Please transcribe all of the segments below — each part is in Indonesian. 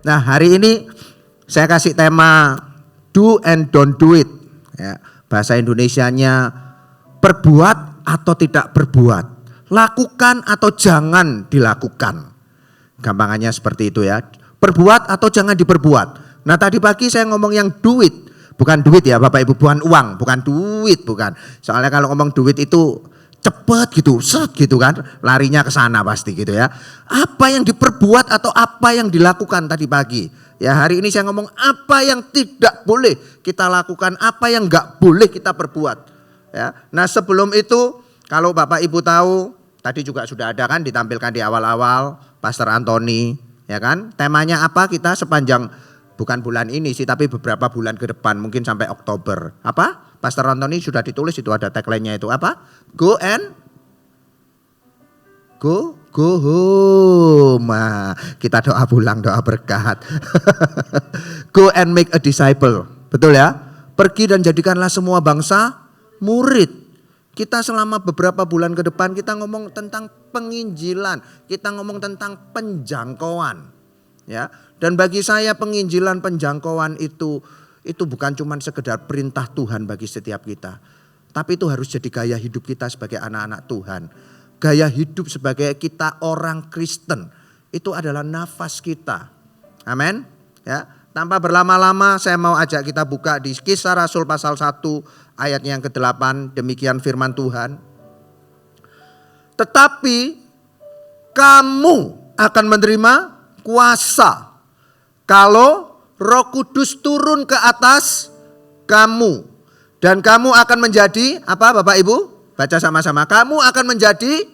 Nah, hari ini saya kasih tema do and don't do it. Ya, bahasa Indonesianya berbuat atau tidak berbuat, lakukan atau jangan dilakukan. Gampangannya seperti itu ya. Berbuat atau jangan diperbuat. Nah, tadi pagi saya ngomong yang do it. Bukan duit ya Bapak Ibu, bukan uang, bukan duit, bukan. Soalnya kalau ngomong duit itu cepet gitu, set gitu kan, larinya ke sana pasti gitu ya. Apa yang diperbuat atau apa yang dilakukan tadi pagi. Ya, hari ini saya ngomong apa yang tidak boleh kita lakukan, apa yang enggak boleh kita perbuat. Ya. Nah, sebelum itu kalau Bapak Ibu tahu, tadi juga sudah ada kan ditampilkan di awal-awal Pastor Antoni, ya kan? Temanya apa kita sepanjang bukan bulan ini sih, tapi beberapa bulan ke depan, mungkin sampai Oktober. Apa? Pastor Antoni sudah ditulis itu, ada tagline-nya itu apa? Go home. Nah, kita doa pulang, doa berkat. Go and make a disciple. Betul ya? Pergi dan jadikanlah semua bangsa murid. Kita selama beberapa bulan ke depan kita ngomong tentang penginjilan, kita ngomong tentang penjangkauan. Ya, dan bagi saya penginjilan penjangkauan itu bukan cuma sekedar perintah Tuhan bagi setiap kita. Tapi itu harus jadi gaya hidup kita sebagai anak-anak Tuhan. Gaya hidup sebagai kita orang Kristen itu adalah nafas kita. Amin. Ya, tanpa berlama-lama saya mau ajak kita buka di Kisah Rasul pasal 1 ayat yang ke-8, demikian firman Tuhan. Tetapi kamu akan menerima kuasa kalau Roh Kudus turun ke atas kamu, dan kamu akan menjadi apa Bapak Ibu? Baca sama-sama. Kamu akan menjadi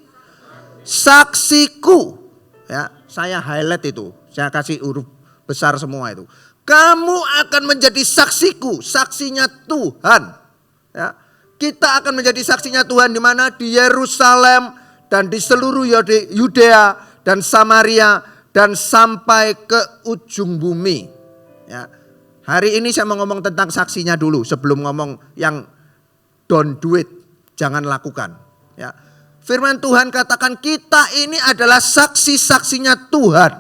saksiku. Ya, saya highlight itu. Saya kasih huruf besar semua itu. Kamu akan menjadi saksiku, saksinya Tuhan. Ya, kita akan menjadi saksinya Tuhan di mana? Di Yerusalem dan di seluruh Yudea dan Samaria dan sampai ke ujung bumi. Ya. Hari ini saya mau ngomong tentang saksinya dulu sebelum ngomong yang don't do it, jangan lakukan. Ya. Firman Tuhan katakan kita ini adalah saksi-saksinya Tuhan.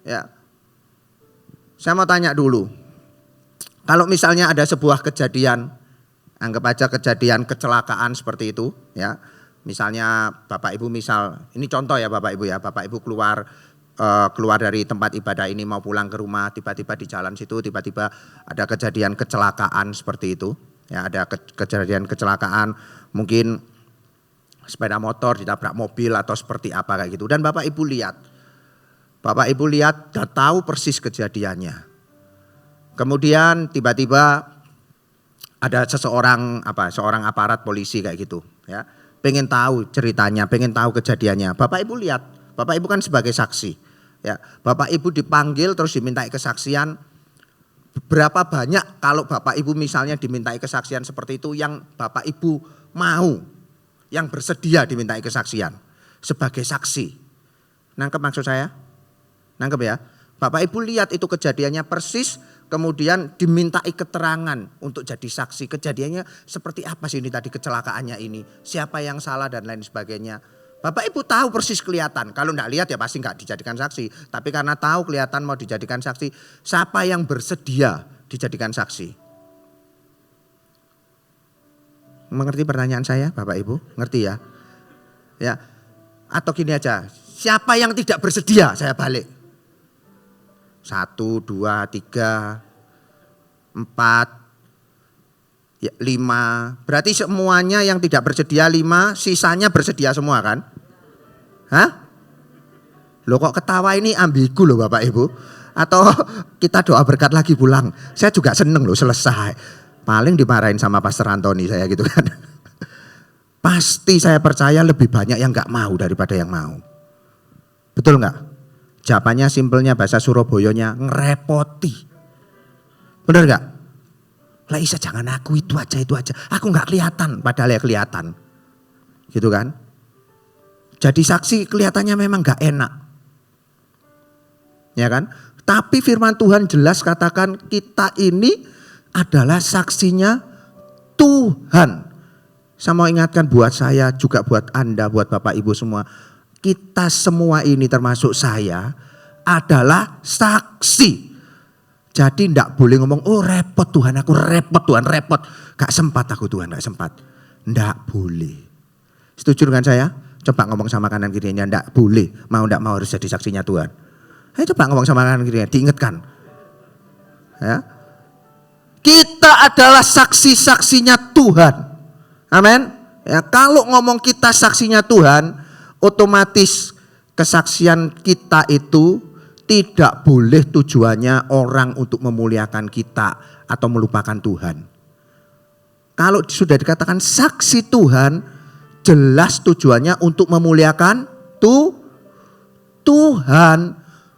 Ya. Saya mau tanya dulu, kalau misalnya ada sebuah kejadian, anggap aja kejadian kecelakaan seperti itu, ya. Misalnya Bapak Ibu ini contoh ya Bapak Ibu ya, Bapak Ibu keluar dari tempat ibadah ini mau pulang ke rumah, tiba-tiba di jalan situ tiba-tiba ada kejadian kecelakaan seperti itu. Ya, ada kejadian kecelakaan, mungkin sepeda motor ditabrak mobil atau seperti apa kayak gitu. Dan Bapak Ibu lihat dan tahu persis kejadiannya. Kemudian tiba-tiba ada seorang aparat polisi kayak gitu, ya. Pengen tahu ceritanya, pengen tahu kejadiannya. Bapak Ibu lihat, Bapak Ibu kan sebagai saksi. Ya, Bapak Ibu dipanggil terus dimintai kesaksian. Berapa banyak kalau Bapak Ibu misalnya dimintai kesaksian seperti itu yang Bapak Ibu mau, yang bersedia dimintai kesaksian sebagai saksi. Nangkep maksud saya? Nangkep ya? Bapak Ibu lihat itu kejadiannya persis, kemudian dimintai keterangan untuk jadi saksi. Kejadiannya seperti apa sih ini tadi kecelakaannya ini? Siapa yang salah dan lain sebagainya. Bapak Ibu tahu persis kelihatan. Kalau enggak lihat ya pasti enggak dijadikan saksi. Tapi karena tahu kelihatan mau dijadikan saksi, siapa yang bersedia dijadikan saksi? Mengerti pertanyaan saya Bapak Ibu? Ngerti ya? Ya. Atau gini aja, siapa yang tidak bersedia? Saya balik. 1, 2, 3, 4, 5. Berarti semuanya yang tidak bersedia 5, sisanya bersedia semua kan? Hah? Loh kok ketawa ini ambigu loh Bapak Ibu? Atau kita doa berkat lagi pulang? Saya juga seneng loh selesai. Paling dimarahin sama Pastor Antoni saya gitu kan. Pasti saya percaya lebih banyak yang gak mau daripada yang mau. Betul gak? Jawabannya simpelnya bahasa Surabayanya ngerepoti. Benar gak? Lah Isa jangan aku itu aja. Aku gak kelihatan padahal ya kelihatan. Gitu kan? Jadi saksi kelihatannya memang gak enak. Ya kan? Tapi firman Tuhan jelas katakan kita ini adalah saksinya Tuhan. Saya mau ingatkan buat saya juga buat Anda, buat Bapak Ibu semua. Kita semua ini termasuk saya adalah saksi. Jadi tidak boleh ngomong, oh repot Tuhan, aku repot Tuhan, repot. Gak sempat aku Tuhan, gak sempat. Tidak boleh. Setuju dengan saya? Coba ngomong sama kanan kirinya, tidak boleh. Mau tidak mau harus jadi saksinya Tuhan. Ayo coba ngomong sama kanan kirinya, diingatkan. Ya. Kita adalah saksi-saksinya Tuhan. Amin. Ya, kalau ngomong kita saksinya Tuhan, otomatis kesaksian kita itu tidak boleh tujuannya orang untuk memuliakan kita atau melupakan Tuhan. Kalau sudah dikatakan saksi Tuhan, jelas tujuannya untuk memuliakan Tuhan.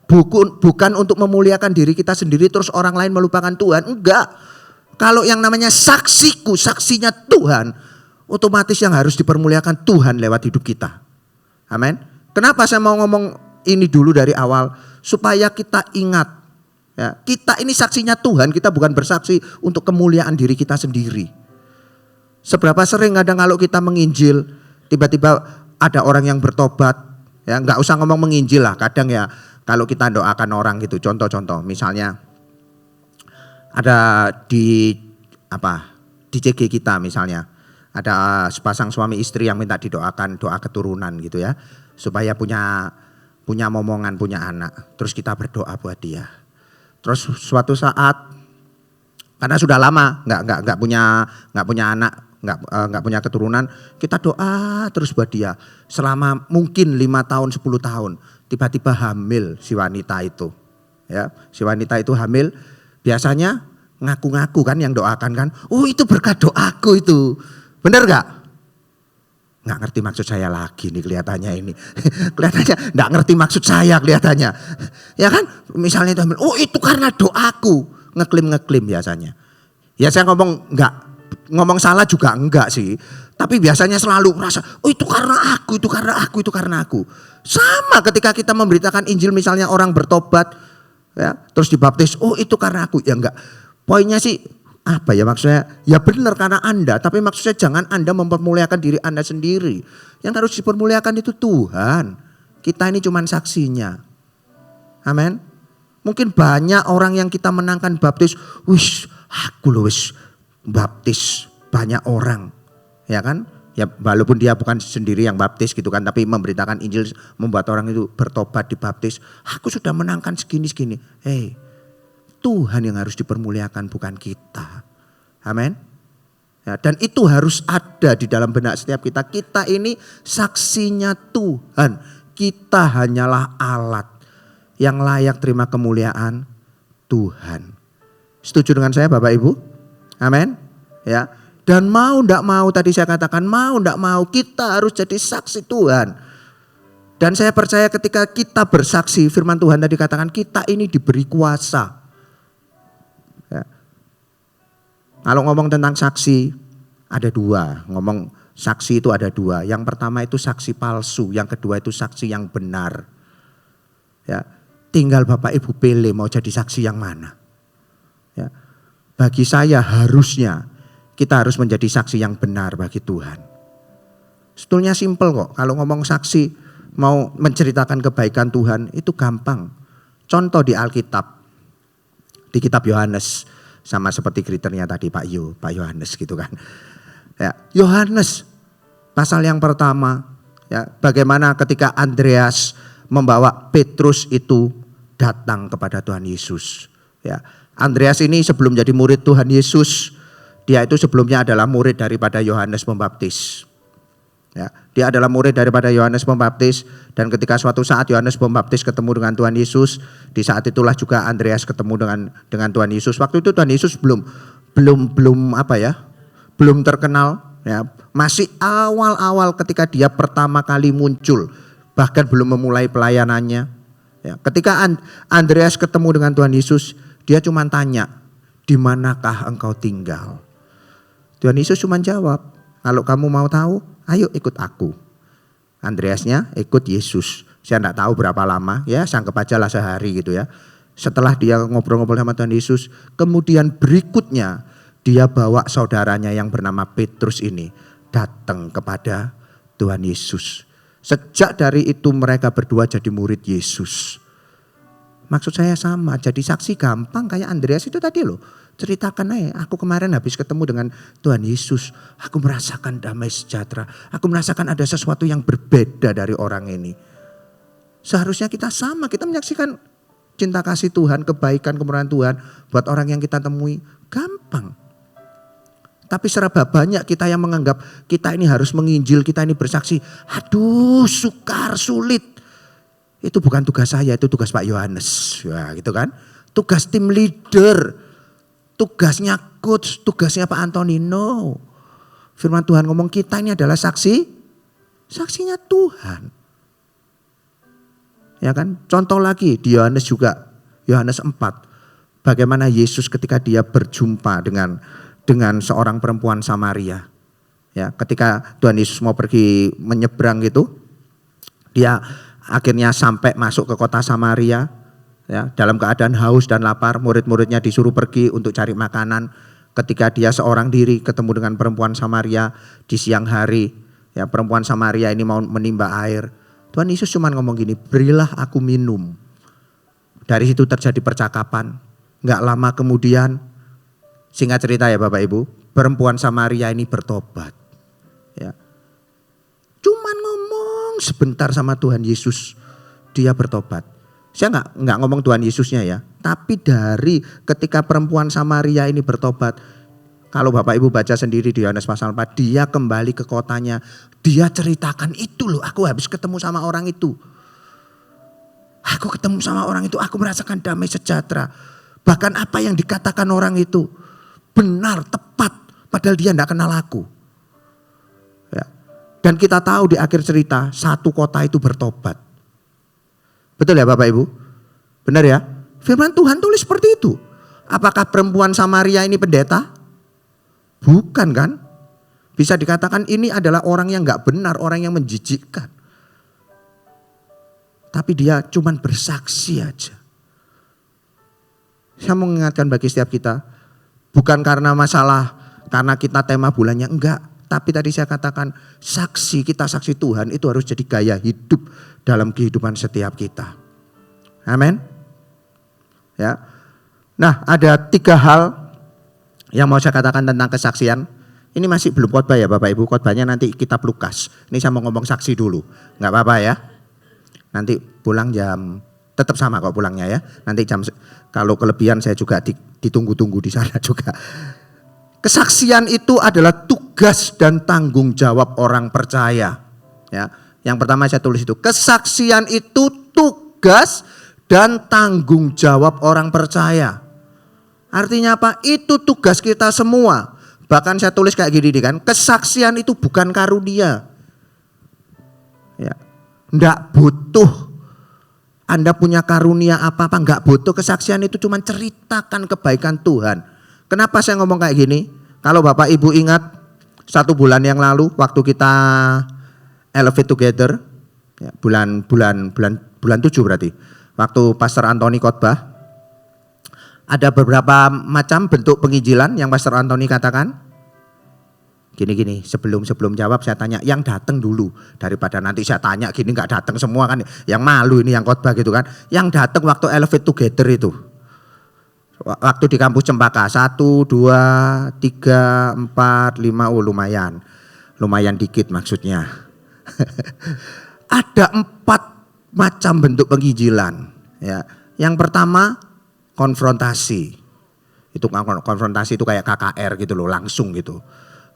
Bukan untuk memuliakan diri kita sendiri terus orang lain melupakan Tuhan. Enggak. Kalau yang namanya saksiku, saksinya Tuhan, otomatis yang harus dipermuliakan Tuhan lewat hidup kita. Amin. Kenapa saya mau ngomong ini dulu dari awal? Supaya kita ingat, ya, kita ini saksinya Tuhan, kita bukan bersaksi untuk kemuliaan diri kita sendiri. Seberapa sering kadang kalau kita menginjil, tiba-tiba ada orang yang bertobat, ya nggak usah ngomong menginjil lah, kadang ya kalau kita doakan orang gitu, contoh-contoh, misalnya ada di JG kita misalnya, ada sepasang suami istri yang minta didoakan doa keturunan gitu ya, supaya punya momongan, punya anak. Terus kita berdoa buat dia. Terus suatu saat karena sudah lama nggak punya anak, nggak punya keturunan, kita doa terus buat dia selama mungkin 5 tahun 10 tahun. Tiba-tiba hamil si wanita itu. Ya, si wanita itu hamil, biasanya ngaku-ngaku kan yang doakan kan. Oh, itu berkat doaku itu. Benar nggak? Nggak ngerti maksud saya lagi nih kelihatannya ini. Kelihatannya nggak ngerti maksud saya kelihatannya. Ya kan, misalnya itu, oh itu karena doaku. Ngeklaim biasanya. Ya saya ngomong salah juga enggak sih. Tapi biasanya selalu merasa, oh itu karena aku, itu karena aku, itu karena aku. Sama ketika kita memberitakan Injil misalnya orang bertobat, ya, terus dibaptis, oh itu karena aku. Ya enggak, poinnya sih, apa ya maksudnya? Ya benar karena Anda, tapi maksudnya jangan Anda mempermuliakan diri Anda sendiri. Yang harus dipermuliakan itu Tuhan. Kita ini cuma saksinya. Amin. Mungkin banyak orang yang kita menangkan baptis, wis aku loh wis baptis banyak orang. Ya kan? Ya walaupun dia bukan sendiri yang baptis gitu kan, tapi memberitakan Injil membuat orang itu bertobat dibaptis. Aku sudah menangkan segini-segini. Hei, Tuhan yang harus dipermuliakan bukan kita. Amin. Ya, dan itu harus ada di dalam benak setiap kita. Kita ini saksinya Tuhan. Kita hanyalah alat yang layak terima kemuliaan Tuhan. Setuju dengan saya Bapak Ibu? Amin. Ya. Dan mau ndak mau, tadi saya katakan mau ndak mau kita harus jadi saksi Tuhan. Dan saya percaya ketika kita bersaksi, firman Tuhan tadi katakan kita ini diberi kuasa. Ya. Kalau ngomong tentang saksi ada dua, ngomong saksi itu ada dua. Yang pertama itu saksi palsu, yang kedua itu saksi yang benar. Ya, tinggal Bapak Ibu pilih mau jadi saksi yang mana. Ya. Bagi saya harusnya kita harus menjadi saksi yang benar bagi Tuhan. Sebetulnya simpel kok, kalau ngomong saksi mau menceritakan kebaikan Tuhan itu gampang. Contoh di Alkitab, di kitab Yohanes, sama seperti kriteria tadi Pak Yohanes gitu kan. Ya, Yohanes pasal yang pertama, ya, bagaimana ketika Andreas membawa Petrus itu datang kepada Tuhan Yesus. Ya, Andreas ini sebelum jadi murid Tuhan Yesus, dia itu sebelumnya adalah murid daripada Yohanes Pembaptis. Ya, dia adalah murid daripada Yohanes Pembaptis, dan ketika suatu saat Yohanes Pembaptis ketemu dengan Tuhan Yesus, di saat itulah juga Andreas ketemu dengan Tuhan Yesus. Waktu itu Tuhan Yesus belum terkenal, ya, masih awal-awal ketika dia pertama kali muncul, bahkan belum memulai pelayanannya. Ya, ketika Andreas ketemu dengan Tuhan Yesus, dia cuma tanya, di manakah engkau tinggal? Tuhan Yesus cuma jawab, kalau kamu mau tahu, ayo ikut aku. Andreasnya ikut Yesus. Saya tidak tahu berapa lama, ya sangkep aja lah sehari gitu ya. Setelah dia ngobrol-ngobrol sama Tuhan Yesus, kemudian berikutnya dia bawa saudaranya yang bernama Petrus ini datang kepada Tuhan Yesus. Sejak dari itu mereka berdua jadi murid Yesus. Maksud saya sama, jadi saksi gampang kayak Andreas itu tadi loh. Ceritakan aja, aku kemarin habis ketemu dengan Tuhan Yesus. Aku merasakan damai sejahtera. Aku merasakan ada sesuatu yang berbeda dari orang ini. Seharusnya kita sama, kita menyaksikan cinta kasih Tuhan, kebaikan, kemurahan Tuhan buat orang yang kita temui. Gampang. Tapi serba banyak kita yang menganggap kita ini harus menginjil, kita ini bersaksi. Aduh, sukar, sulit. Itu bukan tugas saya, itu tugas Pak Yohanes. Ya, gitu kan. Tugas tim leader, tugasnya coach, tugasnya Pak Antonino. Firman Tuhan ngomong kita ini adalah saksinya Tuhan. Ya kan? Contoh lagi di Yohanes juga, Yohanes 4. Bagaimana Yesus ketika dia berjumpa dengan seorang perempuan Samaria. Ya, ketika Tuhan Yesus mau pergi menyeberang gitu, dia akhirnya sampai masuk ke kota Samaria, ya, dalam keadaan haus dan lapar. Murid-muridnya disuruh pergi untuk cari makanan. Ketika dia seorang diri ketemu dengan perempuan Samaria di siang hari, ya, perempuan Samaria ini mau menimba air. Tuhan Yesus cuma ngomong gini, berilah aku minum. Dari situ terjadi percakapan. Nggak lama kemudian, singkat cerita ya Bapak Ibu, perempuan Samaria ini bertobat. Ya. Cuman ngomong sebentar sama Tuhan Yesus, dia bertobat. Saya nggak ngomong Tuhan Yesusnya ya, tapi dari ketika perempuan Samaria ini bertobat, kalau Bapak Ibu baca sendiri di Yohanes pasal 4, dia kembali ke kotanya, dia ceritakan itu loh, aku habis ketemu sama orang itu. Aku ketemu sama orang itu, aku merasakan damai sejahtera. Bahkan apa yang dikatakan orang itu benar, tepat, padahal dia tidak kenal aku. Ya. Dan kita tahu di akhir cerita, satu kota itu bertobat. Betul ya Bapak Ibu? Benar ya? Firman Tuhan tulis seperti itu. Apakah perempuan Samaria ini pendeta? Bukan kan? Bisa dikatakan ini adalah orang yang gak benar, orang yang menjijikkan. Tapi dia cuman bersaksi aja. Saya mau mengingatkan bagi setiap kita, bukan karena masalah, karena kita tema bulannya, enggak. Tapi tadi saya katakan saksi, kita saksi Tuhan itu harus jadi gaya hidup dalam kehidupan setiap kita. Amin. Ya. Nah, ada 3 hal yang mau saya katakan tentang kesaksian. Ini masih belum khotbah ya Bapak Ibu, khotbahnya nanti kitab Lukas. Ini saya mau ngomong saksi dulu, enggak apa-apa ya. Nanti pulang jam, tetap sama kok pulangnya ya. Nanti jam, kalau kelebihan saya juga ditunggu-tunggu di sana juga. Kesaksian itu adalah tugas dan tanggung jawab orang percaya. Ya, yang pertama saya tulis itu, kesaksian itu tugas dan tanggung jawab orang percaya. Artinya apa? Itu tugas kita semua. Bahkan saya tulis kayak gini kan, kesaksian itu bukan karunia. Ya, enggak butuh Anda punya karunia apa-apa, enggak butuh kesaksian, itu cuma ceritakan kebaikan Tuhan. Kenapa saya ngomong kayak gini? Kalau Bapak Ibu ingat 1 bulan yang lalu waktu kita Elevate Together, ya, bulan 7 berarti. Waktu Pastor Antoni khotbah, ada beberapa macam bentuk penginjilan yang Pastor Antoni katakan. Gini, sebelum jawab saya tanya yang datang dulu, daripada nanti saya tanya gini nggak datang semua kan, yang malu ini yang khotbah gitu kan. Yang datang waktu Elevate Together itu, waktu di kampus Cempaka 1, 2, 3, 4, 5, lumayan dikit maksudnya. Ada 4 macam bentuk penginjilan. Ya, yang pertama konfrontasi. Itu konfrontasi itu kayak KKR gitu loh, langsung gitu.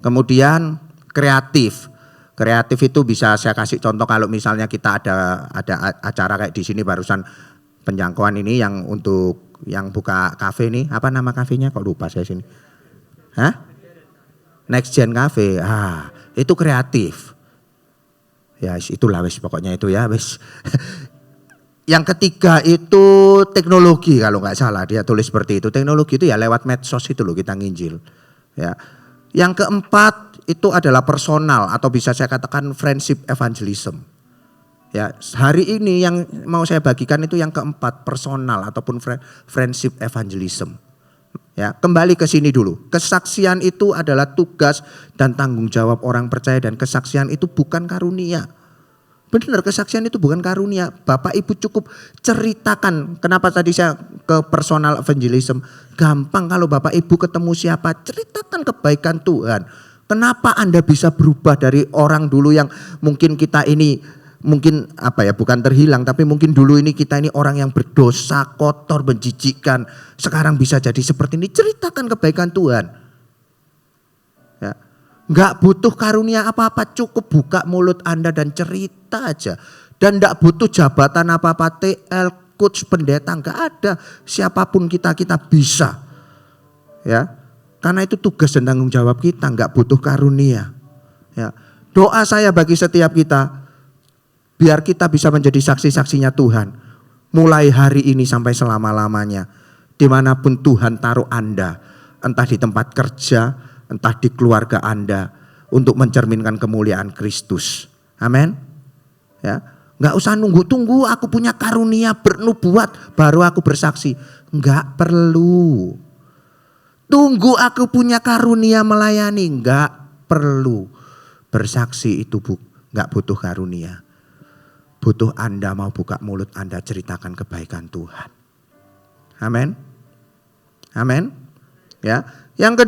Kemudian kreatif. Kreatif itu bisa saya kasih contoh kalau misalnya kita ada acara kayak di sini barusan penjangkauan ini yang untuk yang buka kafe nih, apa nama kafenya kok lupa saya sini. Hah? Next Gen Cafe. Itu kreatif. Ya itulah wis pokoknya itu ya wis. Yang ketiga itu teknologi kalau nggak salah dia tulis seperti itu. Teknologi itu ya lewat medsos itu loh kita nginjil. Ya. Yang keempat itu adalah personal atau bisa saya katakan friendship evangelism. Ya, hari ini yang mau saya bagikan itu yang keempat, personal ataupun friendship evangelism. Ya, kembali ke sini dulu. Kesaksian itu adalah tugas dan tanggung jawab orang percaya dan kesaksian itu bukan karunia. Benar, kesaksian itu bukan karunia. Bapak Ibu cukup ceritakan. Kenapa tadi saya ke personal evangelism? Gampang kalau Bapak Ibu ketemu siapa, ceritakan kebaikan Tuhan. Kenapa Anda bisa berubah dari orang dulu yang mungkin kita ini, mungkin bukan terhilang, tapi mungkin dulu ini kita ini orang yang berdosa, kotor, menjijikkan. Sekarang bisa jadi seperti ini, ceritakan kebaikan Tuhan. Ya. Enggak butuh karunia apa-apa, cukup buka mulut Anda dan cerita aja. Dan enggak butuh jabatan apa-apa, TL, coach, pendeta, enggak ada. Siapapun kita bisa. Ya. Karena itu tugas dan tanggung jawab kita, enggak butuh karunia. Ya. Doa saya bagi setiap kita, biar kita bisa menjadi saksi-saksinya Tuhan. Mulai hari ini sampai selama-lamanya. Dimanapun Tuhan taruh Anda, entah di tempat kerja, entah di keluarga Anda, untuk mencerminkan kemuliaan Kristus. Amin. Ya, nggak usah nunggu-tunggu aku punya karunia bernubuat baru aku bersaksi. Nggak perlu. Tunggu aku punya karunia melayani, nggak perlu. Bersaksi itu nggak butuh karunia. Butuh Anda mau buka mulut Anda ceritakan kebaikan Tuhan. Amin. Amin. Ya. Yang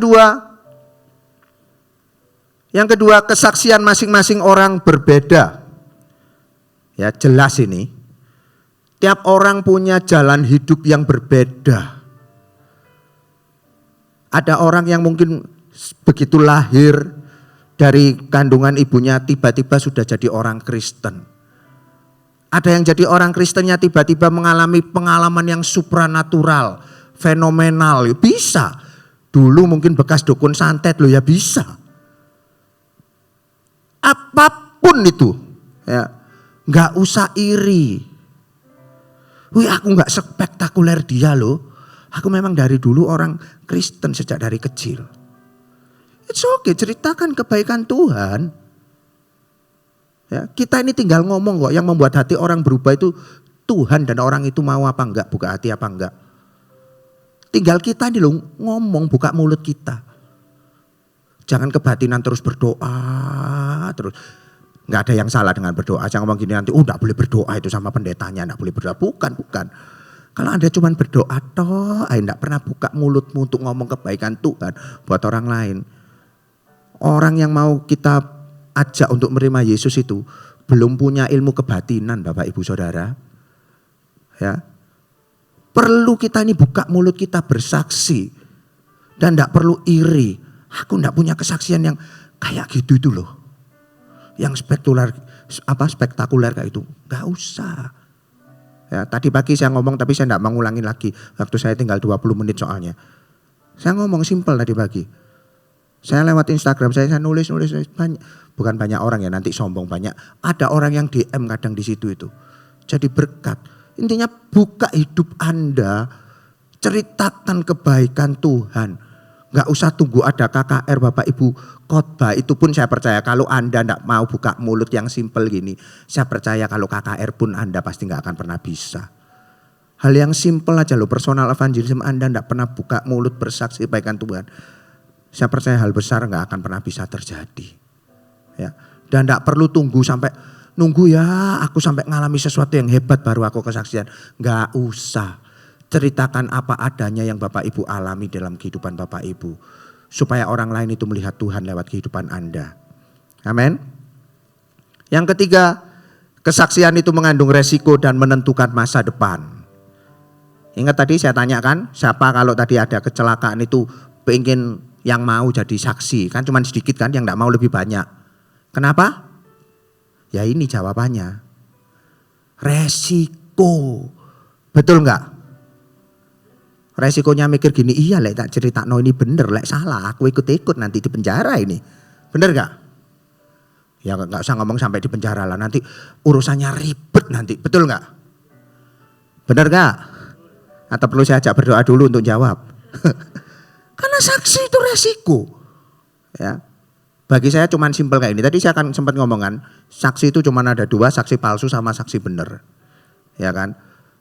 kedua kesaksian masing-masing orang berbeda. Ya, jelas ini. Tiap orang punya jalan hidup yang berbeda. Ada orang yang mungkin begitu lahir dari kandungan ibunya tiba-tiba sudah jadi orang Kristen. Ada yang jadi orang Kristennya tiba-tiba mengalami pengalaman yang supranatural, fenomenal, bisa. Dulu mungkin bekas dukun santet loh ya bisa. Apapun itu, ya, nggak usah iri. Wih, aku nggak spektakuler dia loh. Aku memang dari dulu orang Kristen sejak dari kecil. It's okay, ceritakan kebaikan Tuhan. Ya, kita ini tinggal ngomong kok, yang membuat hati orang berubah itu Tuhan dan orang itu mau apa enggak, buka hati apa enggak. Tinggal kita ini loh ngomong, buka mulut kita. Jangan kebatinan terus berdoa terus. Enggak ada yang salah dengan berdoa. Jangan ngomong gini nanti, enggak boleh berdoa itu sama pendetanya, enggak boleh berdoa. Bukan. Kalau Anda cuma berdoa toh, enggak pernah buka mulutmu untuk ngomong kebaikan Tuhan buat orang lain. Orang yang mau kita ajak untuk menerima Yesus itu belum punya ilmu kebatinan, Bapak Ibu Saudara. Ya. Perlu kita ini buka mulut kita bersaksi. Dan enggak perlu iri. Aku enggak punya kesaksian yang kayak gitu itu loh. Yang spektakuler kayak itu. Enggak usah. Ya, tadi pagi saya ngomong tapi saya enggak mau ngulangin lagi. Waktu saya tinggal 20 menit soalnya. Saya ngomong simpel tadi pagi. Saya lewat Instagram saya nulis banyak. Bukan banyak orang ya, nanti sombong banyak. Ada orang yang DM kadang di situ itu. Jadi berkat. Intinya buka hidup Anda. Ceritakan kebaikan Tuhan. Gak usah tunggu ada KKR Bapak Ibu khotbah. Itu pun saya percaya kalau Anda gak mau buka mulut yang simpel gini. Saya percaya kalau KKR pun Anda pasti gak akan pernah bisa. Hal yang simpel aja loh, personal evangelism Anda gak pernah buka mulut bersaksi kebaikan Tuhan. Saya percaya hal besar gak akan pernah bisa terjadi. Ya. Dan gak perlu nunggu ya aku sampai ngalami sesuatu yang hebat baru aku kesaksian. Gak usah. Ceritakan apa adanya yang Bapak Ibu alami dalam kehidupan Bapak Ibu. Supaya orang lain itu melihat Tuhan lewat kehidupan Anda. Amin. Yang ketiga, kesaksian itu mengandung resiko dan menentukan masa depan. Ingat tadi saya tanyakan, siapa kalau tadi ada kecelakaan itu pengen yang mau jadi saksi. Kan cuma sedikit kan, yang gak mau lebih banyak. Kenapa? Ya ini jawabannya. Resiko. Betul enggak? Resikonya mikir gini, iya lek tak cerita no ini bener, lek salah aku ikut-ikut nanti di penjara ini. Bener gak? Ya gak usah ngomong sampai di penjara lah, nanti urusannya ribet nanti, betul gak? Bener gak? Atau perlu saya ajak berdoa dulu untuk jawab? Karena saksi itu resiko. Ya. Bagi saya cuman simpel kayak ini. Tadi saya akan sempat ngomongkan, saksi itu cuman ada dua, saksi palsu sama saksi bener. Ya kan?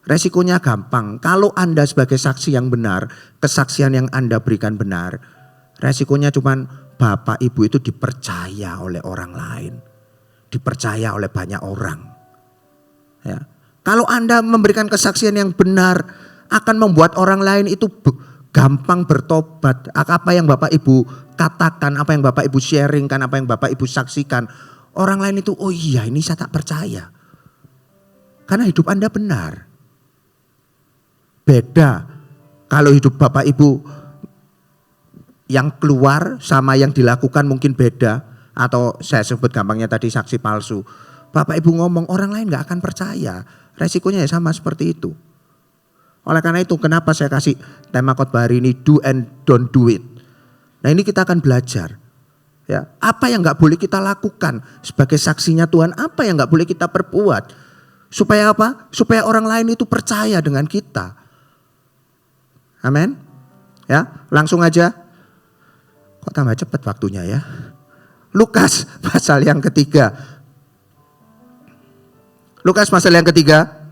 Resikonya gampang. Kalau Anda sebagai saksi yang benar, kesaksian yang Anda berikan benar, resikonya cuman Bapak Ibu itu dipercaya oleh orang lain. Dipercaya oleh banyak orang. Kalau Anda memberikan kesaksian yang benar akan membuat orang lain itu gampang bertobat. Apa yang Bapak Ibu katakan, apa yang Bapak Ibu sharingkan, apa yang Bapak Ibu saksikan. Orang lain itu, oh iya ini saya tak percaya. Karena hidup Anda benar. Beda kalau hidup Bapak Ibu yang keluar sama yang dilakukan mungkin beda. Atau saya sebut gampangnya tadi saksi palsu. Bapak Ibu ngomong orang lain gak akan percaya. Resikonya ya sama seperti itu. Oleh karena itu kenapa saya kasih tema khotbah hari ini do and don't do it. Nah ini kita akan belajar. Ya, apa yang gak boleh kita lakukan sebagai saksinya Tuhan. Apa yang gak boleh kita perbuat. Supaya apa? Supaya orang lain itu percaya dengan kita. Amin. Ya, langsung aja. Kok tambah cepat waktunya ya. Lukas pasal yang ketiga. Lukas pasal yang ketiga.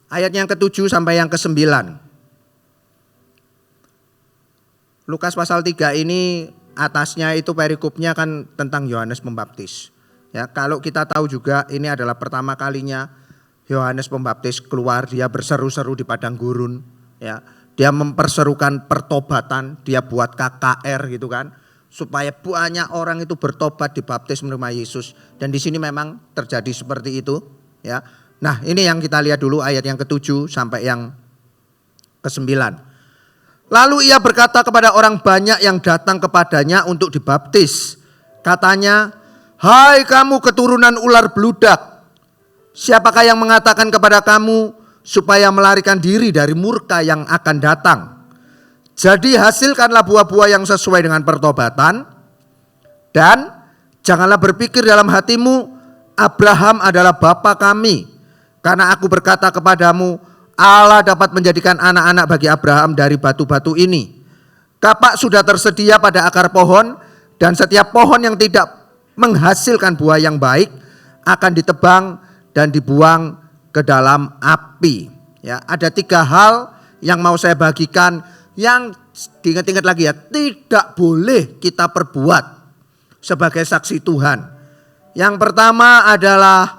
Ayat yang ke-7 sampai yang ke-9. Lukas pasal 3 ini atasnya itu perikopnya kan tentang Yohanes Pembaptis. Ya, kalau kita tahu juga ini adalah pertama kalinya Yohanes Pembaptis keluar, dia berseru-seru di padang gurun, ya. Dia memperserukan pertobatan, dia buat KKR gitu kan, supaya banyak orang itu bertobat, dibaptis menerima Yesus. Dan di sini memang terjadi seperti itu, ya. Nah, ini yang kita lihat dulu ayat yang ke-7 sampai yang ke-9. Lalu ia berkata kepada orang banyak yang datang kepadanya untuk dibaptis. Katanya, "Hai kamu keturunan ular beludak, siapakah yang mengatakan kepada kamu supaya melarikan diri dari murka yang akan datang? Jadi hasilkanlah buah-buah yang sesuai dengan pertobatan. Dan janganlah berpikir dalam hatimu, Abraham adalah bapa kami. Karena aku berkata kepadamu, Allah dapat menjadikan anak-anak bagi Abraham dari batu-batu ini. Kapak sudah tersedia pada akar pohon, dan setiap pohon yang tidak menghasilkan buah yang baik akan ditebang dan dibuang ke dalam api." Ya, ada 3 hal yang mau saya bagikan yang diingat-ingat lagi ya, tidak boleh kita perbuat sebagai saksi Tuhan. Yang pertama adalah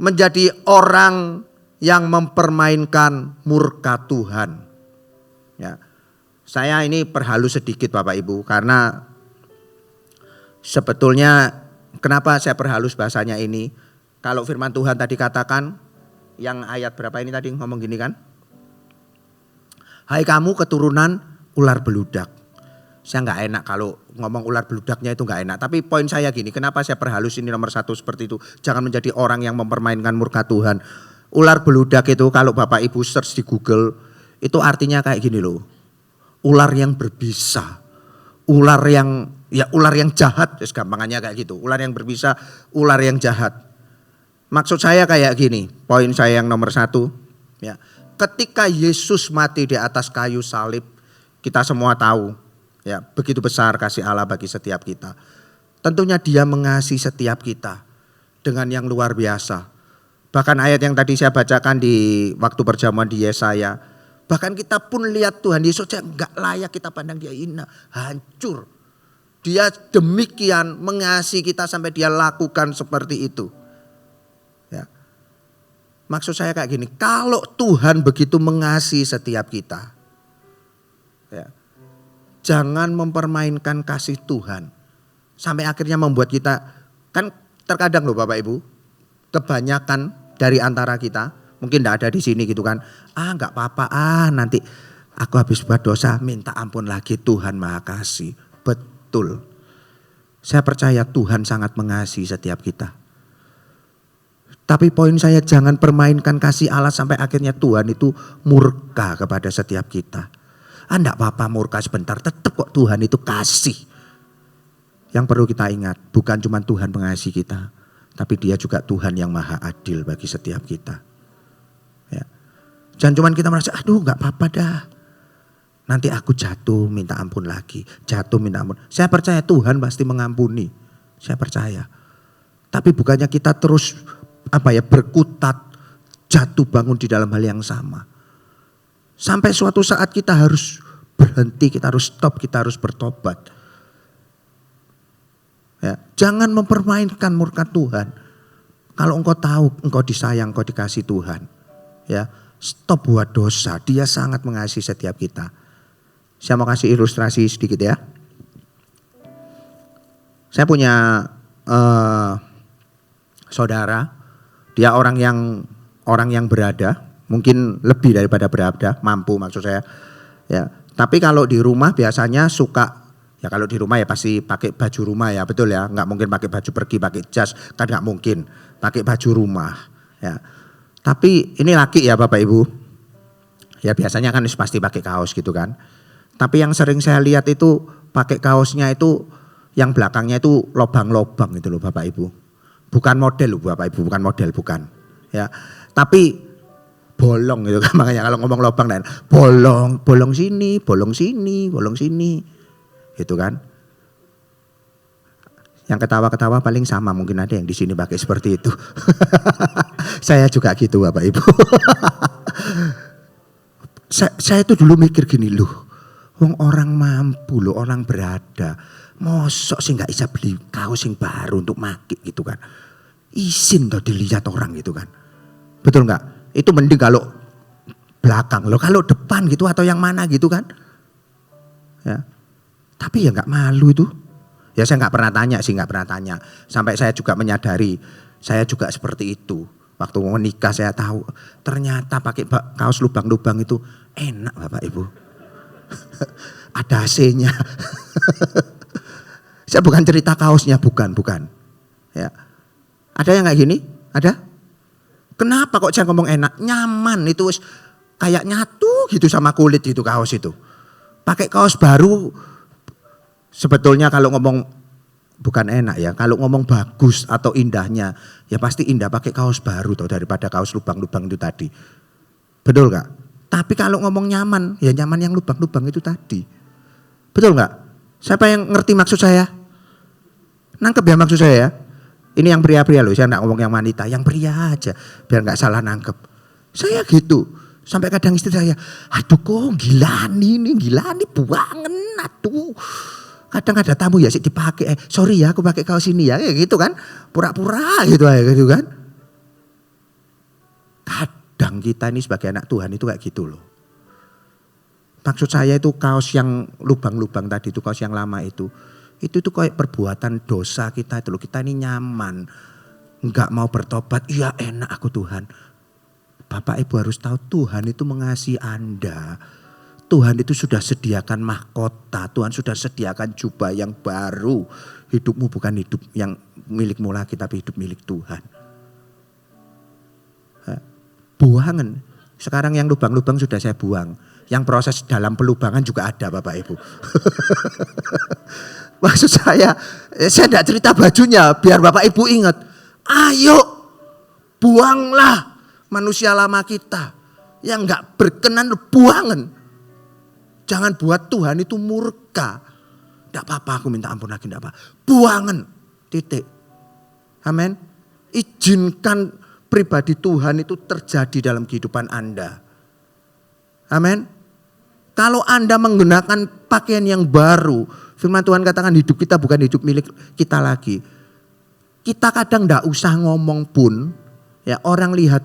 menjadi orang yang mempermainkan murka Tuhan. Ya, saya ini perhalus sedikit Bapak Ibu karena sebetulnya kenapa saya perhalus bahasanya ini? Kalau firman Tuhan tadi katakan, yang ayat berapa ini tadi ngomong gini kan? Hai kamu keturunan ular beludak. Saya gak enak kalau ngomong ular beludaknya itu gak enak. Tapi poin saya gini, kenapa saya perhalus ini nomor 1 seperti itu. Jangan menjadi orang yang mempermainkan murka Tuhan. Ular beludak itu kalau Bapak Ibu search di Google, itu artinya kayak gini loh. Ular yang berbisa. Ular yang jahat, gampangannya kayak gitu. Ular yang berbisa, ular yang jahat. Maksud saya kayak gini, poin saya yang nomor 1. Ya, ketika Yesus mati di atas kayu salib, kita semua tahu, ya, begitu besar kasih Allah bagi setiap kita. Tentunya Dia mengasihi setiap kita dengan yang luar biasa. Bahkan ayat yang tadi saya bacakan di waktu perjamuan di Yesaya, bahkan kita pun lihat Tuhan Yesus enggak layak kita pandang Dia hina, hancur. Dia demikian mengasihi kita sampai Dia lakukan seperti itu. Ya. Maksud saya kayak gini, kalau Tuhan begitu mengasihi setiap kita, ya, jangan mempermainkan kasih Tuhan sampai akhirnya membuat kita, kan terkadang loh Bapak Ibu, kebanyakan dari antara kita mungkin tidak ada di sini gitu kan, nggak apa-apa, nanti aku habis buat dosa minta ampun lagi, Tuhan Maha Kasih. Betul, saya percaya Tuhan sangat mengasihi setiap kita. Tapi poin saya, jangan permainkan kasih Allah sampai akhirnya Tuhan itu murka kepada setiap kita. Enggak apa-apa murka sebentar, tetap kok Tuhan itu kasih. Yang perlu kita ingat, bukan cuma Tuhan mengasihi kita, tapi Dia juga Tuhan yang maha adil bagi setiap kita. Ya. Jangan cuma kita merasa, aduh enggak apa-apa dah. Nanti aku jatuh minta ampun lagi, jatuh minta ampun. Saya percaya Tuhan pasti mengampuni, saya percaya. Tapi bukannya kita terus berkutat, jatuh bangun di dalam hal yang sama. Sampai suatu saat kita harus berhenti, kita harus stop, kita harus bertobat. Ya, jangan mempermainkan murka Tuhan. Kalau engkau tahu engkau disayang, engkau dikasih Tuhan. Ya, stop buat dosa. Dia sangat mengasihi setiap kita. Saya mau kasih ilustrasi sedikit ya. Saya punya saudara, dia orang yang berada, mungkin lebih daripada berada, mampu maksud saya. Ya, tapi kalau di rumah biasanya suka, ya kalau di rumah ya pasti pakai baju rumah ya, betul ya, nggak mungkin pakai baju pergi, pakai jas, kan nggak mungkin, pakai baju rumah. Ya, tapi ini laki ya Bapak Ibu, ya biasanya kan pasti pakai kaos gitu kan. Tapi yang sering saya lihat itu pakai kaosnya itu yang belakangnya itu lobang-lobang gitu loh Bapak Ibu. Bukan model loh Bapak Ibu, bukan model, bukan. Ya, tapi bolong gitu kan, makanya kalau ngomong lobang dan bolong sini, bolong sini, bolong sini. Gitu kan. Yang ketawa-ketawa paling sama, mungkin ada yang di sini pakai seperti itu. Saya juga gitu Bapak Ibu. saya tuh dulu mikir gini loh, orang mampu loh, orang berada, mosok sih nggak bisa beli kaos yang baru untuk make gitu kan. Izin tuh dilihat orang gitu kan. Betul nggak? Itu mending kalau belakang loh, kalau depan gitu atau yang mana gitu kan. Ya. Tapi ya nggak malu itu. Ya saya nggak pernah tanya sih, nggak pernah tanya. Sampai saya juga menyadari, saya juga seperti itu. Waktu mau menikah saya tahu, ternyata pakai kaos lubang-lubang itu enak Bapak Ibu. Ada AC-nya. Saya bukan cerita kaosnya, bukan. Ya. Ada yang kayak gini? Ada? Kenapa kok saya ngomong enak? Nyaman itu kayak nyatu gitu sama kulit itu kaos itu. Pakai kaos baru. Sebetulnya kalau ngomong bukan enak ya, kalau ngomong bagus atau indahnya, ya pasti indah pakai kaos baru tuh daripada kaos lubang-lubang itu tadi. Betul gak? Tapi kalau ngomong nyaman, ya nyaman yang lubang-lubang itu tadi. Betul gak? Siapa yang ngerti maksud saya? Nangkep ya maksud saya ya? Ini yang pria-pria loh, saya gak ngomong yang wanita, yang pria aja, biar gak salah nangkep. Saya gitu, sampai kadang istri saya, aduh kok gila nih buangen, aduh. Kadang ada tamu ya sih dipakai, sorry ya aku pakai kaos ini ya, kayak gitu kan, pura-pura gitu kan. Kadang kita ini sebagai anak Tuhan itu kayak gitu loh. Maksud saya itu kaos yang lubang-lubang tadi itu, kaos yang lama itu tuh kayak perbuatan dosa kita itu loh. Kita ini nyaman, nggak mau bertobat, iya enak aku Tuhan. Bapak Ibu harus tahu Tuhan itu mengasihi Anda. Tuhan itu sudah sediakan mahkota, Tuhan sudah sediakan jubah yang baru. Hidupmu bukan hidup yang milikmu lagi, tapi hidup milik Tuhan. Buangan, sekarang yang lubang-lubang sudah saya buang. Yang proses dalam pelubangan juga ada Bapak Ibu. Maksud saya tidak cerita bajunya, biar Bapak Ibu ingat. Ayo, buanglah manusia lama kita. Yang gak berkenan, buangan. Jangan buat Tuhan itu murka. Tidak apa-apa aku minta ampun lagi, tidak apa. Buangan, titik. Amin. Izinkan pribadi Tuhan itu terjadi dalam kehidupan Anda. Amin. Kalau Anda menggunakan pakaian yang baru, firman Tuhan katakan hidup kita bukan hidup milik kita lagi. Kita kadang tidak usah ngomong pun, ya orang lihat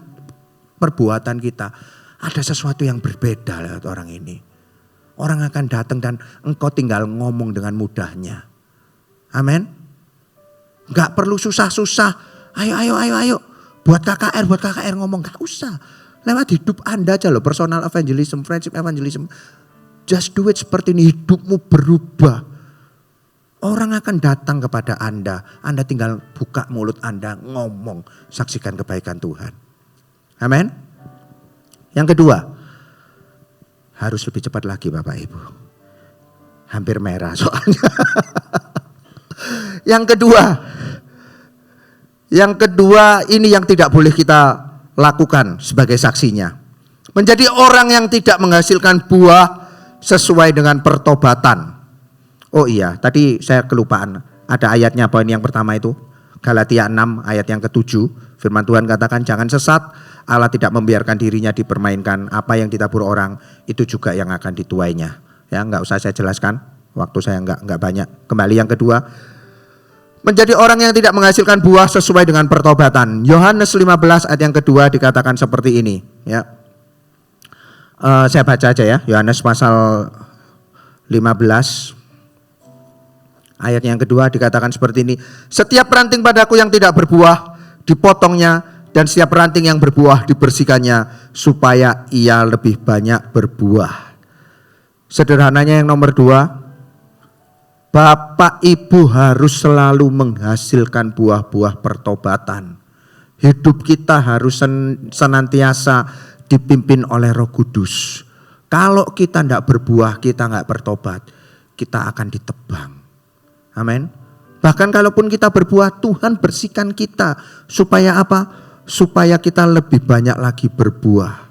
perbuatan kita. Ada sesuatu yang berbeda lewat orang ini. Orang akan datang dan engkau tinggal ngomong dengan mudahnya. Amin. Gak perlu susah-susah. Ayo. Buat KKR ngomong. Gak usah. Lewat hidup Anda aja loh. Personal evangelism, friendship evangelism. Just do it seperti ini. Hidupmu berubah. Orang akan datang kepada Anda. Anda tinggal buka mulut Anda. Ngomong. Saksikan kebaikan Tuhan. Amin. Yang kedua. Harus lebih cepat lagi Bapak Ibu. Hampir merah soalnya. Yang kedua ini yang tidak boleh kita lakukan sebagai saksinya. Menjadi orang yang tidak menghasilkan buah sesuai dengan pertobatan. Oh iya, tadi saya kelupaan. Ada ayatnya poin yang pertama itu. Galatia 6 ayat yang ke-7. Firman Tuhan katakan jangan sesat. Allah tidak membiarkan dirinya dipermainkan. Apa yang ditabur orang itu juga yang akan dituainya. Ya, enggak usah saya jelaskan. Waktu saya enggak banyak. Kembali yang kedua. menjadi orang yang tidak menghasilkan buah sesuai dengan pertobatan. Yohanes 15 ayat yang kedua dikatakan seperti ini, ya. Saya baca aja ya, Yohanes pasal 15 ayat yang kedua dikatakan seperti ini. Setiap ranting padaku yang tidak berbuah dipotongnya, dan setiap ranting yang berbuah dibersihkannya, supaya ia lebih banyak berbuah. Sederhananya yang nomor 2, Bapak Ibu harus selalu menghasilkan buah-buah pertobatan. Hidup kita harus senantiasa dipimpin oleh Roh Kudus. Kalau kita tidak berbuah, kita nggak bertobat, kita akan ditebang. Amin. Bahkan kalaupun kita berbuah, Tuhan bersihkan kita. Supaya apa? Supaya kita lebih banyak lagi berbuah.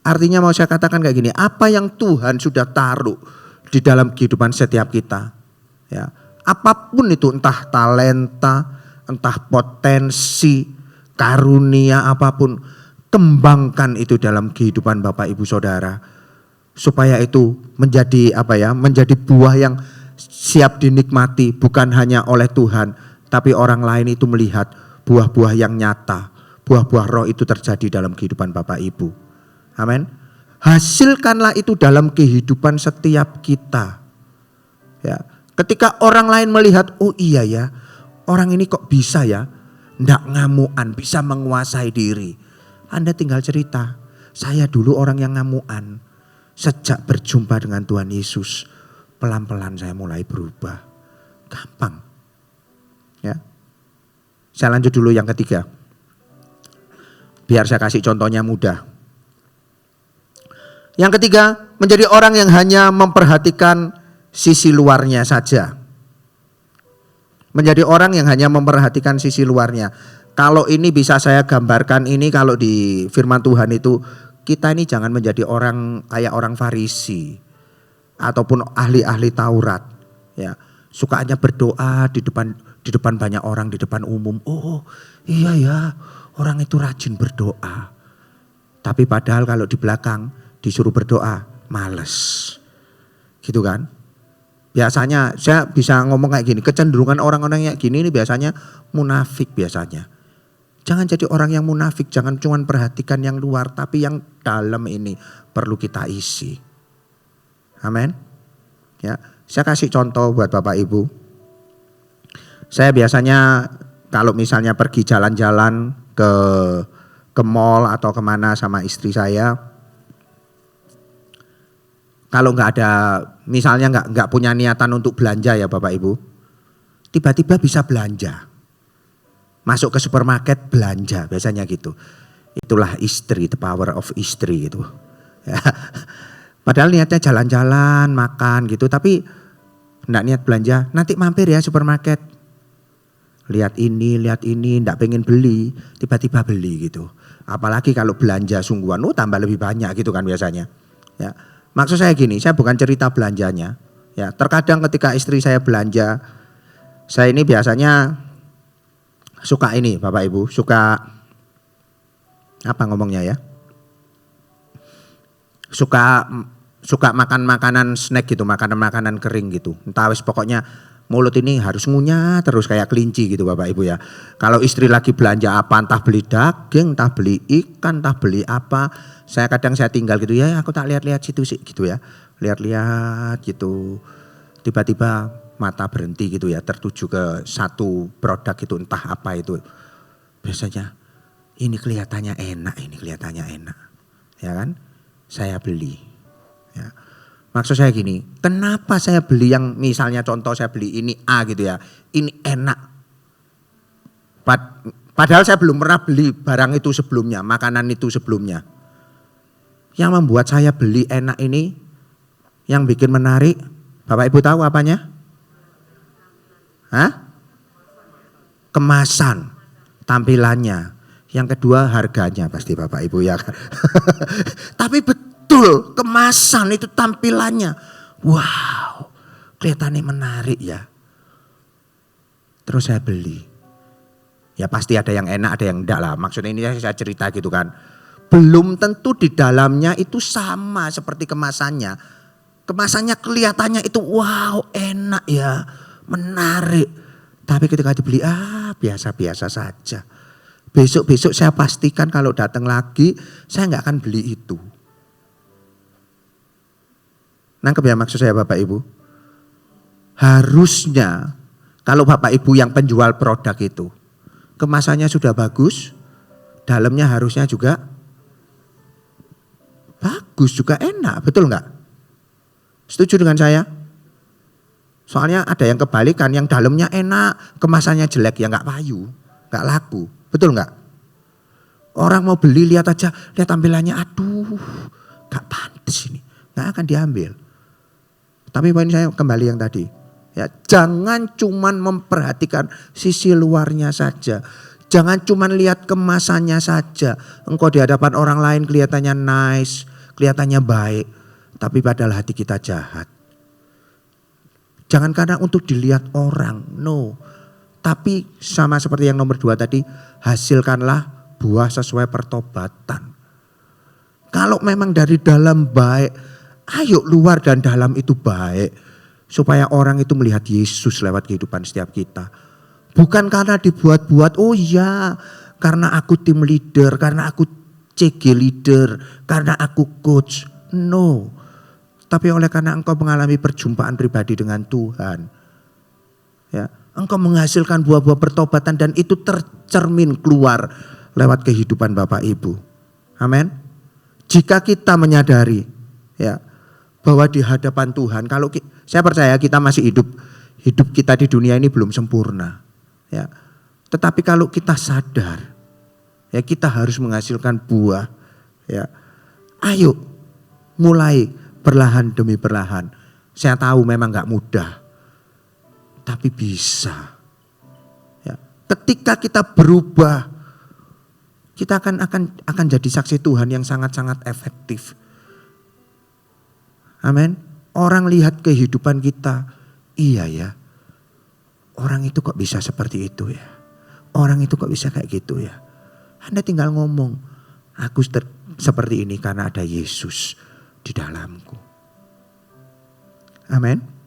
Artinya mau saya katakan kayak gini, apa yang Tuhan sudah taruh di dalam kehidupan setiap kita, ya, apapun itu, entah talenta, entah potensi, karunia apapun, kembangkan itu dalam kehidupan Bapak Ibu Saudara, supaya itu menjadi menjadi buah yang siap dinikmati, bukan hanya oleh Tuhan, tapi orang lain itu melihat buah-buah yang nyata, buah-buah roh itu terjadi dalam kehidupan Bapak Ibu. Amin. Hasilkanlah itu dalam kehidupan setiap kita. Ya, ketika orang lain melihat, oh iya ya, orang ini kok bisa ya, ndak ngamuan, bisa menguasai diri. Anda tinggal cerita, saya dulu orang yang ngamuan. Sejak berjumpa dengan Tuhan Yesus, pelan-pelan saya mulai berubah. Gampang. Ya. Saya lanjut dulu yang ketiga. Biar saya kasih contohnya mudah. Yang ketiga, menjadi orang yang hanya memperhatikan sisi luarnya saja. Menjadi orang yang hanya memperhatikan sisi luarnya. Kalau ini bisa saya gambarkan ini, kalau di firman Tuhan itu, kita ini jangan menjadi orang kayak orang Farisi ataupun ahli-ahli Taurat, ya. Sukanya berdoa di depan banyak orang, di depan umum. Oh iya ya, orang itu rajin berdoa. Tapi padahal kalau di belakang disuruh berdoa, males. Gitu kan? Biasanya saya bisa ngomong kayak gini, kecenderungan orang-orang yang gini ini biasanya munafik biasanya. Jangan jadi orang yang munafik, jangan cuma perhatikan yang luar, tapi yang dalam ini perlu kita isi. Amin. Ya, saya kasih contoh buat Bapak Ibu. Saya biasanya kalau misalnya pergi jalan-jalan ke mall atau kemana sama istri saya, kalau nggak ada, misalnya nggak punya niatan untuk belanja ya Bapak Ibu, tiba-tiba bisa belanja, masuk ke supermarket belanja, biasanya gitu. Itulah istri, the power of istri itu. Ya. Padahal niatnya jalan-jalan, makan gitu, tapi nggak niat belanja. Nanti mampir ya supermarket, lihat ini, nggak pengen beli, tiba-tiba beli gitu. Apalagi kalau belanja sungguhan, tambah lebih banyak gitu kan biasanya. Ya. Maksud saya gini, saya bukan cerita belanjanya. Ya, terkadang ketika istri saya belanja, saya ini biasanya suka ini Bapak Ibu, suka apa ngomongnya ya? Suka makan makanan snack gitu, makanan kering gitu. Entah wis pokoknya mulut ini harus ngunyah terus kayak kelinci gitu Bapak Ibu ya. Kalau istri lagi belanja apa, entah beli daging, entah beli ikan, entah beli apa, saya tinggal gitu ya, aku tak lihat-lihat situ sih gitu ya. Lihat-lihat gitu. Tiba-tiba mata berhenti gitu ya, tertuju ke satu produk itu, entah apa itu. Biasanya ini kelihatannya enak. Ya kan? Saya beli. Ya. Maksud saya gini, kenapa saya beli yang misalnya contoh saya beli ini A gitu ya, ini enak. Padahal saya belum pernah beli barang itu sebelumnya, makanan itu sebelumnya. Yang membuat saya beli enak ini, yang bikin menarik, Bapak Ibu tahu apanya? Hah? Kemasan, tampilannya. Yang kedua harganya pasti Bapak Ibu ya kan. Tapi betul kemasan itu tampilannya. Wow, kelihatannya menarik ya. Terus saya beli. Ya pasti ada yang enak, ada yang enggak lah. Maksudnya ini saya cerita gitu kan. Belum tentu di dalamnya itu sama seperti kemasannya. Kemasannya kelihatannya itu wow enak ya, menarik. Tapi ketika dibeli, biasa-biasa saja. Besok-besok saya pastikan kalau datang lagi, saya nggak akan beli itu. Nangkep ya maksud saya Bapak Ibu? Harusnya kalau Bapak Ibu yang penjual produk itu, kemasannya sudah bagus, dalamnya harusnya juga bagus, juga enak, betul nggak? Setuju dengan saya? Soalnya ada yang kebalikan, yang dalamnya enak, kemasannya jelek, ya nggak payu, nggak laku, betul nggak? Orang mau beli lihat aja, lihat tampilannya, aduh, nggak pantas ini, nggak akan diambil. Tapi poin saya kembali yang tadi, ya jangan cuman memperhatikan sisi luarnya saja, jangan cuman lihat kemasannya saja. Engkau di hadapan orang lain kelihatannya nice, kelihatannya baik, tapi padahal hati kita jahat. Jangan karena untuk dilihat orang, no. Tapi sama seperti yang nomor 2 tadi, hasilkanlah buah sesuai pertobatan. Kalau memang dari dalam baik, ayo luar dan dalam itu baik. Supaya orang itu melihat Yesus lewat kehidupan setiap kita. Bukan karena dibuat-buat, oh iya karena aku tim leader, karena aku CG leader, karena aku coach. No. Tapi oleh karena engkau mengalami perjumpaan pribadi dengan Tuhan. Ya, engkau menghasilkan buah-buah pertobatan dan itu tercermin keluar lewat kehidupan Bapak Ibu. Amin. Jika kita menyadari ya bahwa di hadapan Tuhan, kalau saya percaya kita masih hidup kita di dunia ini belum sempurna. Ya. Tetapi kalau kita sadar ya kita harus menghasilkan buah. Ya. Ayo mulai perlahan demi perlahan. Saya tahu memang gak mudah. Tapi bisa. Ya. Ketika kita berubah, kita akan jadi saksi Tuhan yang sangat-sangat efektif. Amin. Orang lihat kehidupan kita, iya ya. Orang itu kok bisa seperti itu ya. Orang itu kok bisa kayak gitu ya. Anda tinggal ngomong, aku seperti ini karena ada Yesus di dalamku. Amin.